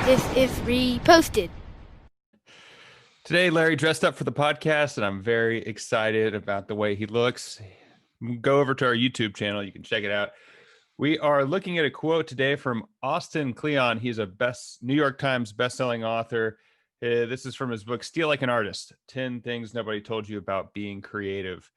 This is reposted. Today, Larry dressed up for the podcast, and I'm very excited about the way he looks. Go over to our YouTube channel. You can check it out. We are looking at a quote today from Austin Kleon. He's a New York Times bestselling author. This is from his book, Steal Like an Artist, 10 Things Nobody Told You About Being Creative.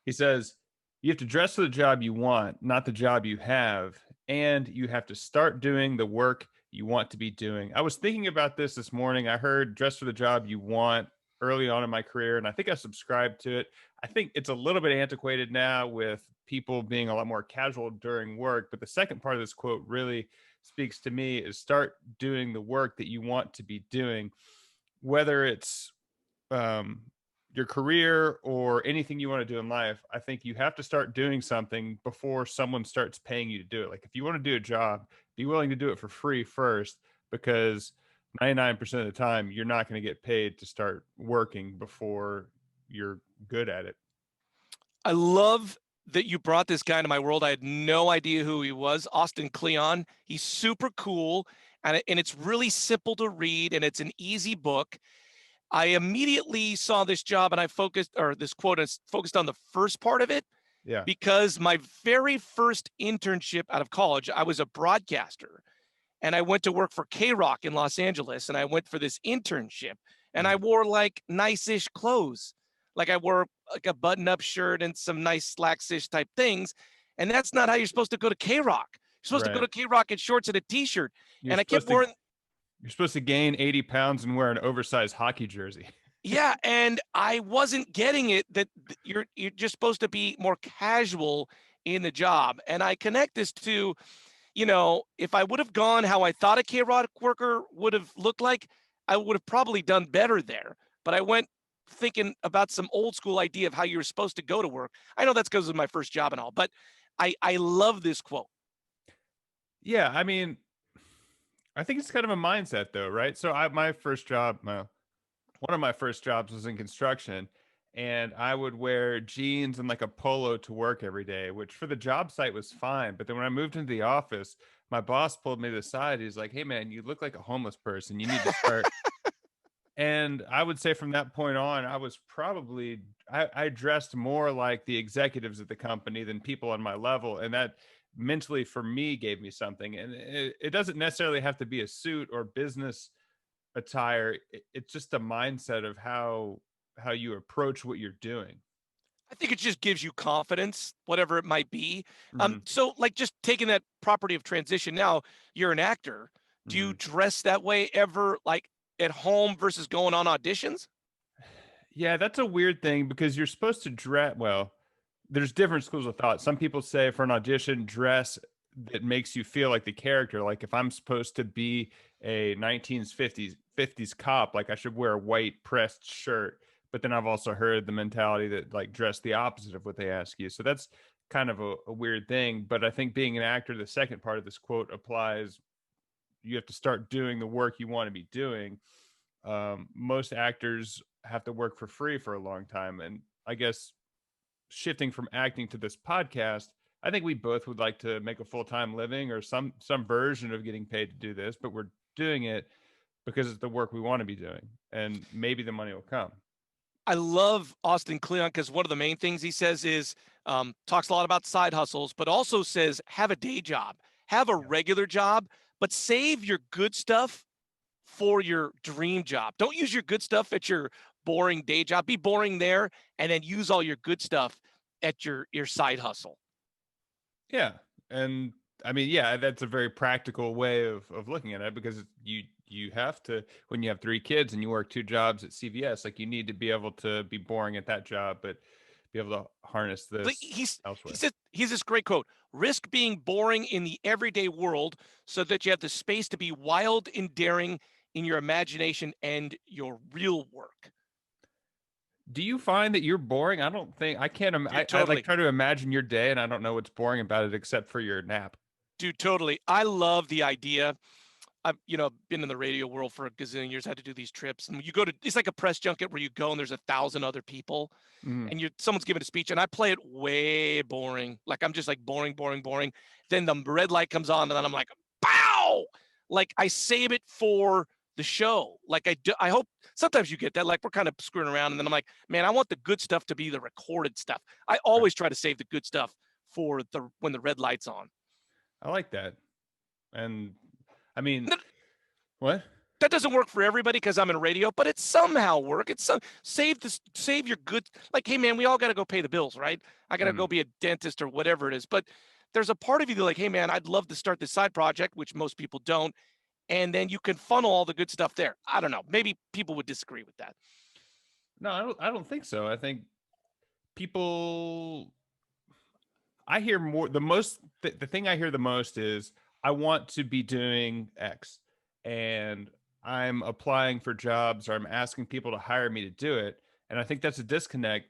He says, you have to dress for the job you want, not the job you have. And you have to start doing the work you want to be doing. I was thinking about this morning. I heard dress for the job you want early on in my career, and I think I subscribed to it. I think it's a little bit antiquated now with people being a lot more casual during work. But the second part of this quote really speaks to me is start doing the work that you want to be doing, whether it's your career or anything you want to do in life. I think you have to start doing something before someone starts paying you to do it. Like if you want to do a job, be willing to do it for free first, because 99% of the time you're not going to get paid to start working before you're good at it. I love that you brought this guy into my world. I had no idea who he was. Austin Kleon. He's super cool, and it's really simple to read, and it's an easy book. I immediately saw this job and this quote is focused on the first part of it. Yeah. Because my very first internship out of college, I was a broadcaster, and I went to work for K-Rock in Los Angeles, and I went for this internship, and I wore like nice-ish clothes. Like I wore like a button-up shirt and some nice slacks-ish type things. And that's not how you're supposed to go to K-Rock. You're supposed to go to K-Rock in shorts and a t-shirt. And I kept wearing... You're supposed to gain 80 pounds and wear an oversized hockey jersey. Yeah, and I wasn't getting it that you're just supposed to be more casual in the job. And I connect this to, if I would have gone how I thought a K-Rock worker would have looked like, I would have probably done better there. But I went thinking about some old school idea of how you were supposed to go to work. I know that's because of my first job and all, but I love this quote. Yeah, I mean, I think it's kind of a mindset though, right? So my first job, one of my first jobs was in construction, and I would wear jeans and like a polo to work every day, which for the job site was fine. But then when I moved into the office, my boss pulled me to the side. He's like, "Hey man, you look like a homeless person. You need to start." And I would say from that point on, I was probably, I dressed more like the executives at the company than people on my level. And that mentally for me gave me something. And it doesn't necessarily have to be a suit or business attire. It's just a mindset of how you approach what you're doing. I think it just gives you confidence, whatever it might be. Mm-hmm. So like just taking that property of transition, now you're an actor. Do you dress that way ever, like at home versus going on auditions? Yeah, that's a weird thing because you're supposed to dress. Well, there's different schools of thought. Some people say for an audition, dress that makes you feel like the character. Like if I'm supposed to be a 1950s cop, like I should wear a white pressed shirt. But then I've also heard the mentality that like dress the opposite of what they ask you. So that's kind of a weird thing. But I think being an actor, the second part of this quote applies. You have to start doing the work you want to be doing. Most actors have to work for free for a long time. And I guess shifting from acting to this podcast, I think we both would like to make a full-time living or some version of getting paid to do this, but we're doing it because it's the work we want to be doing, and maybe the money will come. I love Austin Kleon because one of the main things he says is talks a lot about side hustles, but also says have a day job, have a regular job, but save your good stuff for your dream job. Don't use your good stuff at your boring day job. Be boring there, and then use all your good stuff at your side hustle. Yeah, and I mean, yeah, that's a very practical way of looking at it, because you have to, when you have 3 kids and you work 2 jobs at CVS, like you need to be able to be boring at that job, but be able to harness this elsewhere. He's this great quote: risk being boring in the everyday world so that you have the space to be wild and daring in your imagination and your real work. Do you find that you're boring? I don't think I can't. Dude, I like try to imagine your day, and I don't know what's boring about it except for your nap. Dude, totally. I love the idea. I've been in the radio world for a gazillion years. I had to do these trips, and you go to, it's like a press junket where you go and there's 1,000 other people, and someone's giving a speech, and I play it way boring. Like I'm just like boring. Then the red light comes on, and then I'm like, pow! Like I save it for the show. Like I hope sometimes you get that. Like we're kind of screwing around, and then I'm like, man, I want the good stuff to be the recorded stuff. I always try to save the good stuff for when the red light's on. I like that. And I mean, That, what? that doesn't work for everybody because I'm in radio, but it somehow work. It's save your good. Like, hey man, we all got to go pay the bills, right? I got to go be a dentist or whatever it is. But there's a part of you that like, hey man, I'd love to start this side project, which most people don't. And then you can funnel all the good stuff there. I don't know. Maybe people would disagree with that. No, I don't think so. I think people I hear more the thing I hear the most is I want to be doing X and I'm applying for jobs or I'm asking people to hire me to do it. And I think that's a disconnect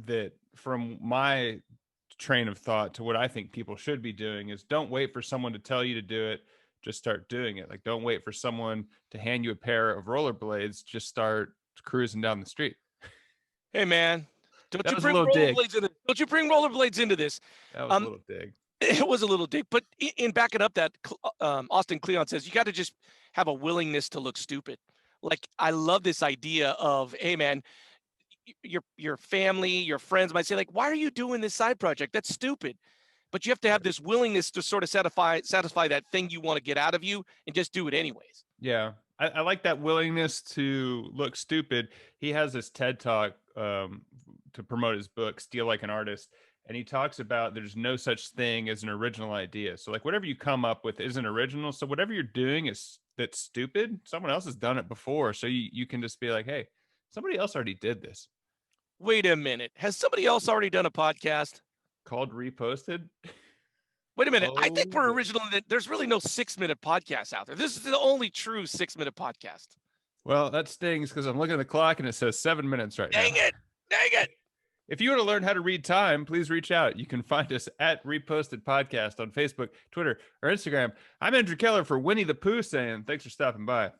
that from my train of thought to what I think people should be doing is don't wait for someone to tell you to do it. Just start doing it. Like, don't wait for someone to hand you a pair of rollerblades. Just start cruising down the street. Hey, man, don't That you was a bring little dig. rollerblades into Don't you bring rollerblades into this? That was a little dig. It was a little dig, but in backing up that, Austin Kleon says you got to just have a willingness to look stupid. Like I love this idea of, hey man, your family, your friends might say like, why are you doing this side project? That's stupid. But you have to have this willingness to sort of satisfy that thing you want to get out of you and just do it anyways. Yeah. I like that willingness to look stupid. He has this TED talk to promote his book, Steal Like an Artist. And he talks about there's no such thing as an original idea. So like whatever you come up with isn't original. So whatever you're doing that's stupid. Someone else has done it before. So you can just be like, hey, somebody else already did this. Wait a minute. Has somebody else already done a podcast? Called Reposted? Wait a minute. I think we're Oh. original. There's really no 6-minute podcast out there. This is the only true 6-minute podcast. Well, that stings because I'm looking at the clock and it says 7 minutes right now. Dang it. Dang it. If you want to learn how to read time, please reach out. You can find us at Reposted Podcast on Facebook, Twitter, or Instagram. I'm Andrew Keller for Winnie the Pooh saying thanks for stopping by.